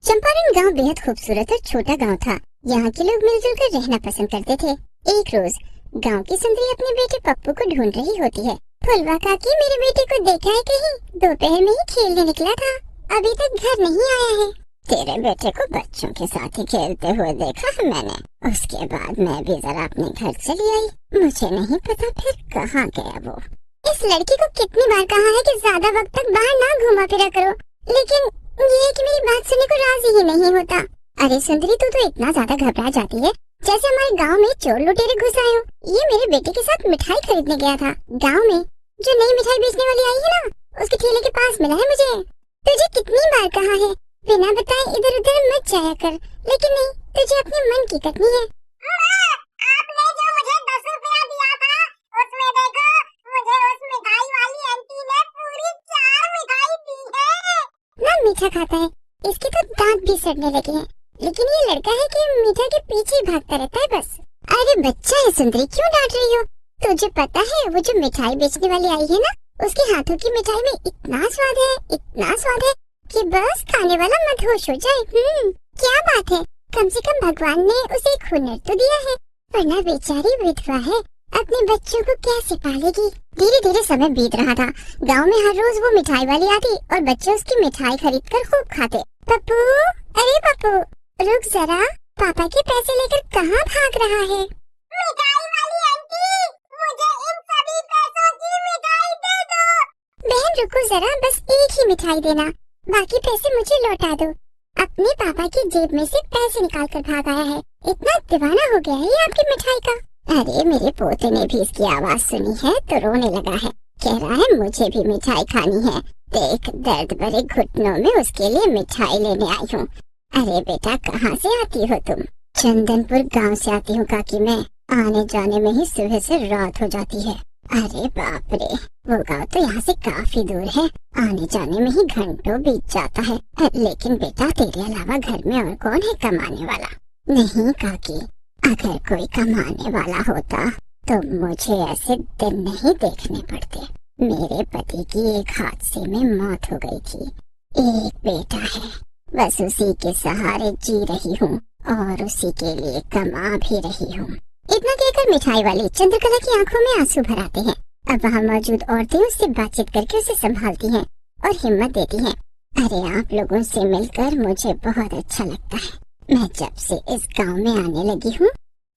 चंपारण गांव बेहद खूबसूरत और छोटा गांव था। यहाँ के लोग मिलजुल कर रहना पसंद करते थे। एक रोज गांव की सुंदरी अपने बेटे पप्पू को ढूंढ रही होती है। फुलवा काकी, मेरे बेटे को देखा है कहीं? दोपहर में ही खेलने निकला था, अभी तक घर नहीं आया है। तेरे बेटे को बच्चों के साथ ही खेलते हुए देखा है मैंने। उसके बाद मैं भी जरा अपने घर चली आई। मुझे नहीं पता फिर कहाँ गया वो। इस लड़की को कितनी बार कहा है कि ज्यादा वक्त तक बाहर ना घुमा फिरा करो, लेकिन ये है कि मेरी बात सुनने को राजी ही नहीं होता। अरे सुंदरी, तू तो इतना ज्यादा घबरा जाती है जैसे हमारे गांव में चोर लुटेरे घुस आए हो। ये मेरे बेटे के साथ मिठाई खरीदने गया था। गांव में जो नई मिठाई बेचने वाली आई है ना, उसके ठेले के पास मिला है मुझे। तुझे कितनी बार कहा है बिना बताए इधर उधर मत जाया कर, लेकिन नहीं, तुझे अपने मन की कटनी है। आपने जो मुझे 10 रुपया दिया था, उसमें देखो मुझे उस मिठाई वाली आंटी ने पूरी 4 मिठाई दी है। ना मीठा खाता है, इसके तो दांत भी सड़ने लगे हैं, लेकिन ये लड़का है कि मीठा के पीछे भागता रहता है बस। अरे बच्चा है सुंदरी, क्यों डांट रही हो? तुझे पता है वो जो मिठाई बेचने वाली आई है ना, उसके हाथों की मिठाई में इतना स्वाद है कि बस खाने वाला मदहोश हो जाए। क्या बात है, कम से कम भगवान ने उसे एक हुनर तो दिया है, वरना बेचारी विधवा है, अपने बच्चों को कैसे पालेगी। धीरे धीरे समय बीत रहा था। गांव में हर रोज वो मिठाई वाली आती और बच्चे उसकी मिठाई खरीद कर खूब खाते। पप्पू, अरे पप्पू, रुक जरा, पापा के पैसे लेकर कहाँ भाग रहा है? मिठाई वाली आंटी, मुझे इन सभी पैसों की मिठाई दे दो। बहन रुको जरा, बस एक ही मिठाई देना, बाकी पैसे मुझे लौटा दो। अपने पापा की जेब में से पैसे निकाल कर भाग आया है। इतना दीवाना हो गया है ये आपकी मिठाई का। अरे मेरे पोते ने भी इसकी आवाज सुनी है तो रोने लगा है। कह रहा है मुझे भी मिठाई खानी है। देख, दर्द भरे घुटनों में उसके लिए मिठाई लेने आई हूँ। अरे बेटा, कहाँ से आती हो तुम? चंदनपुर गांव से आती हूँ काकी मैं। आने जाने में ही सुबह से रात हो जाती है। अरे बाप रे, वो गांव तो यहाँ से काफी दूर है, आने जाने में ही घंटों बीत जाता है। लेकिन बेटा, तेरे अलावा घर में और कौन है कमाने वाला? नहीं काकी, अगर कोई कमाने वाला होता तो मुझे ऐसे दिन नहीं देखने पड़ते। मेरे पति की एक हादसे में मौत हो गई थी। एक बेटा है, बस उसी के सहारे जी रही हूँ और उसी के लिए कमा भी रही हूँ। इतना कहकर मिठाई वाली चंद्रकला की आंखों में आंसू भर आते हैं। अब वहाँ मौजूद औरतें उससे बातचीत करके उसे संभालती हैं और हिम्मत देती हैं। अरे आप लोगों से मिलकर मुझे बहुत अच्छा लगता है। मैं जब से इस गांव में आने लगी हूँ,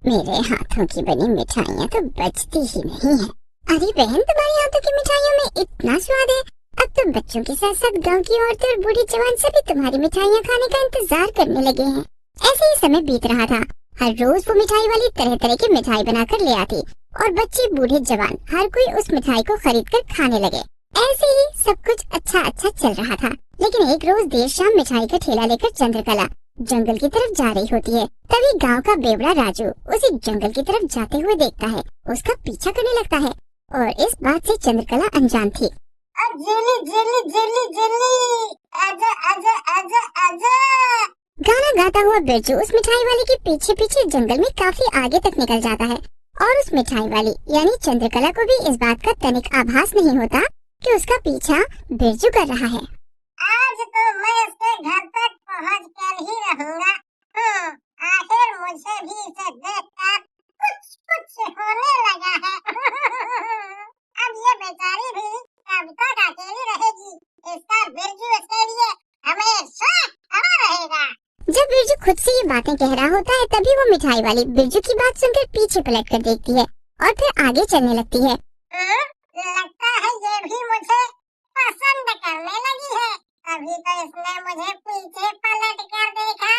मेरे हाथों की बनी मिठाइयाँ तो बचती ही नहीं है। अरे बहन, तुम्हारे हाथों की मिठाइयों में इतना स्वाद है, अब तो बच्चों के साथ साथ गांव की औरतें और बूढ़े जवान सभी तुम्हारी मिठाइयाँ खाने का इंतजार करने लगे हैं। ऐसे ही समय बीत रहा था। हर रोज वो मिठाई वाली तरह तरह की मिठाई बनाकर ले आती और बच्चे बूढ़े जवान हर कोई उस मिठाई को खरीद कर खाने लगे। ऐसे ही सब कुछ अच्छा चल रहा था। लेकिन एक रोज देर शाम मिठाई का ठेला लेकर चंद्रकला जंगल की तरफ जा रही होती है। तभी गांव का बेवड़ा राजू उसे जंगल की तरफ जाते हुए देखता है, उसका पीछा करने लगता है और इस बात से चंद्रकला अनजान थी। जिली जिली जिली जिली, आजा आजा आजा आजा। गाना गाता हुआ बिरजू उस मिठाई वाली के पीछे पीछे जंगल में काफी आगे तक निकल जाता है और उस मिठाई वाली यानी चंद्रकला को भी इस बात का तनिक आभास नहीं होता कि उसका पीछा बिरजू कर रहा है। आज तो मैं उसके घर तक पहुंच कर ही रहूंगा। आखिर मुझे भी इसे देखकर कुछ होने लगा है। अब ये बेचारी भी कब तक अकेली रहेगी? इसका बिरजू उसके लिए हमेशा खड़ा रहेगा। जब बिरजू खुद से ये बातें कह रहा होता है, तभी वो मिठाई वाली बिरजू की बात सुनकर पीछे पलट कर देखती है और फिर आगे चलने लगती है। लगता है ये भी मुझे पसंद करने लगी है। अभी तो इसने मुझे पीछे पलट कर देखा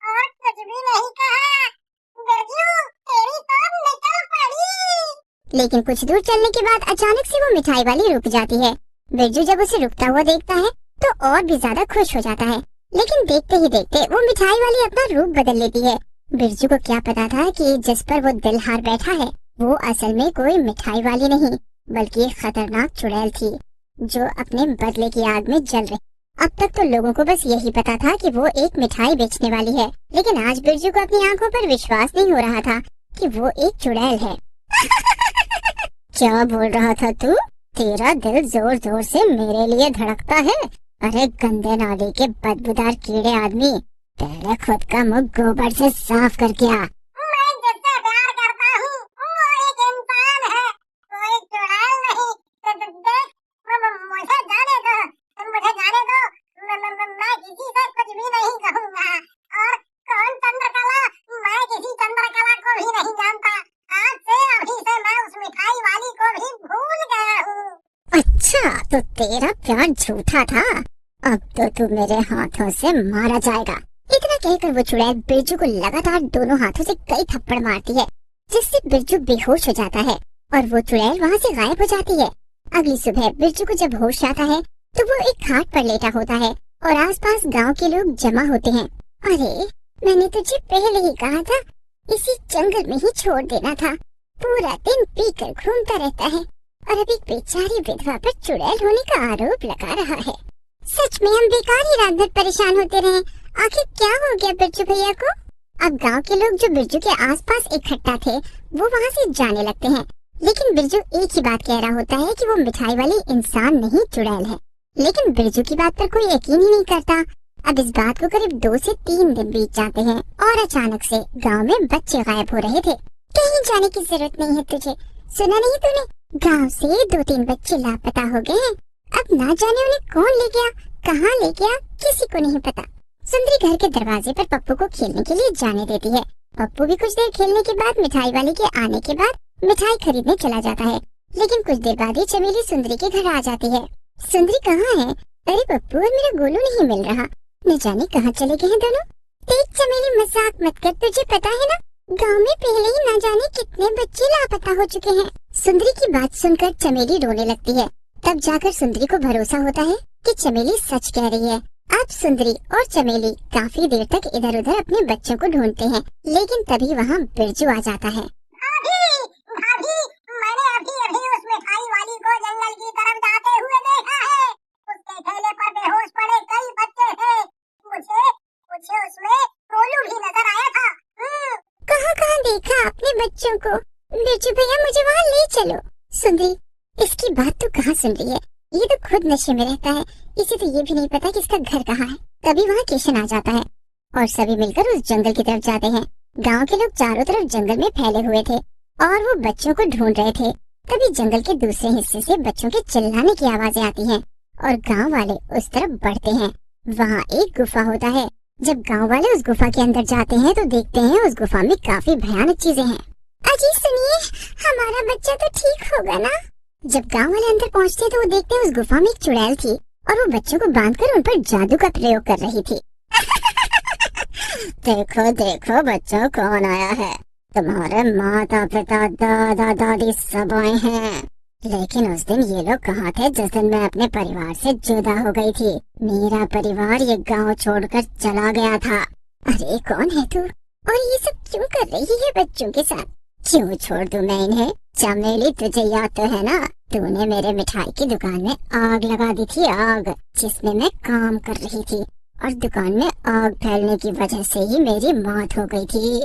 और कुछ भी नहीं कहा। बिरजू, तेरी तो निकल पड़ी। लेकिन कुछ दूर चलने के बाद अचानक से वो मिठाई वाली रुक जाती है। बिरजू जब उसे रुकता हुआ देखता है तो और भी ज्यादा खुश हो जाता है। लेकिन देखते ही देखते वो मिठाई वाली अपना रूप बदल लेती है। बिरजू को क्या पता था कि जिस पर वो दिल हार बैठा है वो असल में कोई मिठाई वाली नहीं, बल्कि एक खतरनाक चुड़ैल थी जो अपने बदले की आग में जल रही। अब तक तो लोगों को बस यही पता था कि वो एक मिठाई बेचने वाली है, लेकिन आज बिरजू को अपनी आंखों पर विश्वास नहीं हो रहा था कि वो एक चुड़ैल है। क्या बोल रहा था तू? तेरा दिल जोर जोर से मेरे लिए धड़कता है? अरे गंदे नाले के बदबूदार कीड़े आदमी, पहले खुद का मुंह गोबर से साफ करके आ। मैं जिससे प्यार करता हूँ वो एक इंसान है, कोई चुड़ैल नहीं। देख, मुझे जाने दो, मुझे जाने दो। मैं किसी से कुछ भी नहीं कहूँगा। और कौन चंद्रकला? मैं किसी चंद्रकला को भी नहीं जानता। आज से अभी से मैं उस मिठाई वाली को भी भूल गया हूँ। अच्छा, तो तेरा प्यार झूठा था। अब तो तू मेरे हाथों से मारा जाएगा। इतना कहकर वो चुड़ैल बिरजू को लगातार दोनों हाथों से कई थप्पड़ मारती है, जिससे बिरजू बेहोश हो जाता है और वो चुड़ैल वहाँ से गायब हो जाती है। अगली सुबह बिरजू को जब होश आता है तो वो एक खाट पर लेटा होता है और आसपास गांव के लोग जमा होते हैं। अरे, मैंने तुझे पहले ही कहा था, इसी जंगल में ही छोड़ देना था। पूरा दिन पीकर घूमता रहता है और अभी बेचारी विधवा पर चुड़ैल होने का आरोप लगा रहा है। सच में हम बेकार ही रात भर परेशान होते रहे। आखिर क्या हो गया बिरजू भैया को? अब गांव के लोग जो बिरजू के आसपास इकट्ठा थे वो वहाँ से जाने लगते हैं, लेकिन बिरजू एक ही बात कह रहा होता है कि वो मिठाई वाली इंसान नहीं चुड़ैल है। लेकिन बिरजू की बात पर कोई यकीन ही नहीं करता। अब इस बात को करीब 2 से 3 दिन बीत जाते हैं और अचानक से गांव में बच्चे गायब हो रहे थे। कहीं जाने की जरूरत नहीं है तुझे, सुना नहीं तूने? गांव से 2-3 बच्चे लापता हो गए हैं। अब ना जाने उन्हें कौन ले गया, कहाँ ले गया, किसी को नहीं पता। सुंदरी घर के दरवाजे पर पप्पू को खेलने के लिए जाने देती है। पप्पू भी कुछ देर खेलने के बाद मिठाई वाले के आने के बाद मिठाई खरीदने चला जाता है, लेकिन कुछ देर बाद ही चमेली सुंदरी के घर आ जाती है। सुंदरी कहाँ है? अरे पप्पू, और मेरा गोलू नहीं मिल रहा, न जाने कहाँ चले गए हैं दोनों। देख चमेली, मजाक मत कर, तुझे पता है ना, गांव में पहले ही न जाने कितने बच्चे लापता हो चुके हैं। सुंदरी की बात सुनकर चमेली रोने लगती है। तब जाकर सुंदरी को भरोसा होता है कि चमेली सच कह रही है। अब सुंदरी और चमेली काफी देर तक इधर उधर अपने बच्चों को ढूंढते हैं, लेकिन तभी वहाँ बिरजू आ जाता है। भाभी, भाभी, मैंने अभी उस मिठाई वाली को जंगल की तरफ जाते हुए देखा है। उसके ठेले पर बेहोश पड़े कई बच्चे थे। मुझे उसमें गोलू भी नजर आया था। कहाँ देखा आपने बच्चों को? बिरजू भैया, मुझे वहाँ ले चलो। सुंदरी, इसकी बात तो कहाँ सुन रही है, ये तो खुद नशे में रहता है, इसे तो ये भी नहीं पता कि इसका घर कहाँ है। तभी वहाँ किशन आ जाता है और सभी मिलकर उस जंगल की तरफ जाते हैं। गांव के लोग चारों तरफ जंगल में फैले हुए थे और वो बच्चों को ढूंढ रहे थे। तभी जंगल के दूसरे हिस्से से बच्चों के चिल्लाने की आवाजें आती हैं और गांव वाले उस तरफ बढ़ते हैं। वहाँ एक गुफा होता है। जब गांव वाले उस गुफा के अंदर जाते हैं तो देखते हैं उस गुफा में काफी भयानक चीजें हैं। अजी सुनिए, हमारा बच्चा तो ठीक होगा ना? जब गांव वाले अंदर पहुँचते तो वो देखते हैं उस गुफा में एक चुड़ैल थी और वो बच्चों को बांधकर उन पर जादू का प्रयोग कर रही थी। देखो देखो बच्चों, कौन आया है? तुम्हारे माता पिता दादा दादी सब आए हैं। लेकिन उस दिन ये लोग कहाँ थे जिस दिन मैं अपने परिवार से जुदा हो गई थी? मेरा परिवार ये गांव छोड़कर चला गया था। अरे कौन है तू और ये सब क्यों कर रही है बच्चों के साथ? क्यों छोड़ दूं मैं इन्हें? चमेली, तुझे याद तो है ना, तूने मेरे मिठाई की दुकान में आग लगा दी थी, आग जिसमें मैं काम कर रही थी, और दुकान में आग फैलने की वजह से ही मेरी मौत हो गई थी।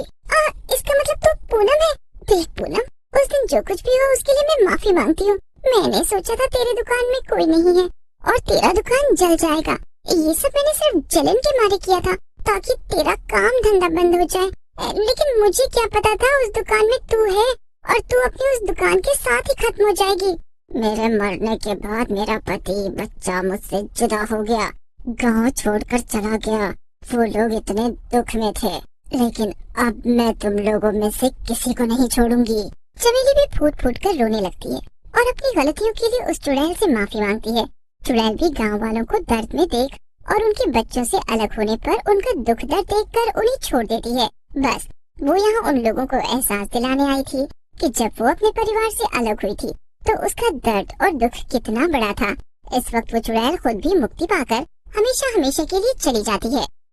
इसका मतलब तो पूनम है। देख पूनम, उस दिन जो कुछ भी हुआ उसके लिए मैं माफी मांगती हूँ। मैंने सोचा था तेरे दुकान में कोई नहीं है और तेरा दुकान जल जाएगा। ये सब मैंने सिर्फ जलन के मारे किया था ताकि तेरा काम धंधा बंद हो जाए। लेकिन मुझे क्या पता था उस दुकान में तू है और तू अपनी उस दुकान के साथ ही खत्म हो जाएगी। मेरे मरने के बाद मेरा पति बच्चा मुझसे जुदा हो गया, गांव छोड़कर चला गया। वो लोग इतने दुख में थे, लेकिन अब मैं तुम लोगों में से किसी को नहीं छोड़ूंगी। चमेली भी फूट फूट कर रोने लगती है और अपनी गलतियों के लिए उस चुड़ैल से माफी मांगती है। चुड़ैल भी गांव वालों को दर्द में देख और उनके बच्चों से अलग होने पर उनका दुख दर्द देखकर उन्हें छोड़ देती है। बस वो यहाँ उन लोगों को एहसास दिलाने आई थी कि जब वो अपने परिवार से अलग हुई थी तो उसका दर्द और दुख कितना बड़ा था। इस वक्त वो चुड़ैल खुद भी मुक्ति पाकर हमेशा हमेशा के लिए चली जाती है।